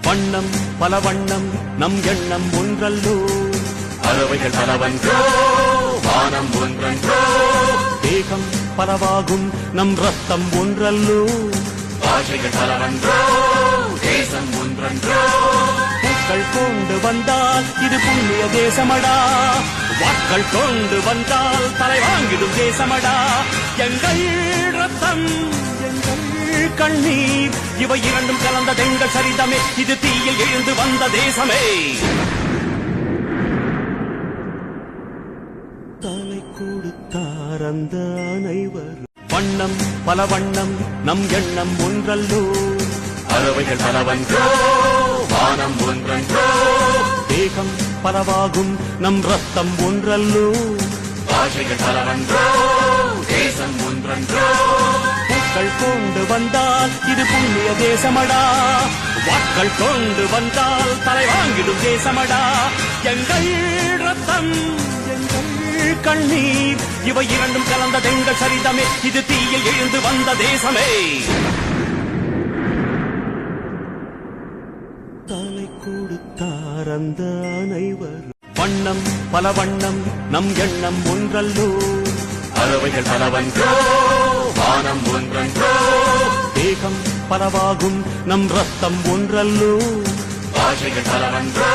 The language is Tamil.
வண்ணம் பல வண்ணம் நம் எண்ணம் ஒன்றல்லோ பறவைகள் பலவன்றோ வானம் ஒன்றன்றோ தேகம் பலவாகும் நம் ரத்தம் ஒன்றல்லோ பாஷைகள் பலவன்றோ தேசம் ஒன்றன்றோ பூக்கள் கொண்டு வந்தால் இது புண்ணிய தேசமடா வாக்கள் கொண்டு வந்தால் தலை வாங்கிடும் தேசமடா எங்கள் ரத்தம் எங்கள் கண்ணீர் இவை இரண்டும் கலந்ததெங்கள் சரிதமே இது தீயில் எழுந்து வந்த தேசமே தலை கொடுத்தார் அந்த அனைவர் வண்ணம் பல வண்ணம் நம் எண்ணம் ஒன்றல்லோ பறவைகள் பலவன்றோ வானம் ஒன்றன்றோ தேகம் பலவாகும் நம் ரத்தம் ஒன்றல்லோ பாஷைகள் பலவன்றோ தேசம் ஒன்றன்றோ பூக்கள் கொண்டு வந்தால் இது புண்ணிய தேசமடா வாக்கள் கொண்டு வந்தால் தலை வாங்கிடும் தேசமடா எங்கள் ரத்தம் எங்கள் கண்ணீர் இவை இரண்டும் கலந்ததெங்கள் சரிதமே இது தீயில் எழுந்து வந்த தேசமே தலை கொடுத்தார் அந்த அனைவர் வண்ணம் பல வண்ணம் நம் எண்ணம் ஒன்றல்லோ பறவைகள் பலவன்றோ வானம் ஒன்றன்றோ தேகம் பலவாகும் நம் ரத்தம் ஒன்றல்லோ பாஷைகள் பலவன்றோ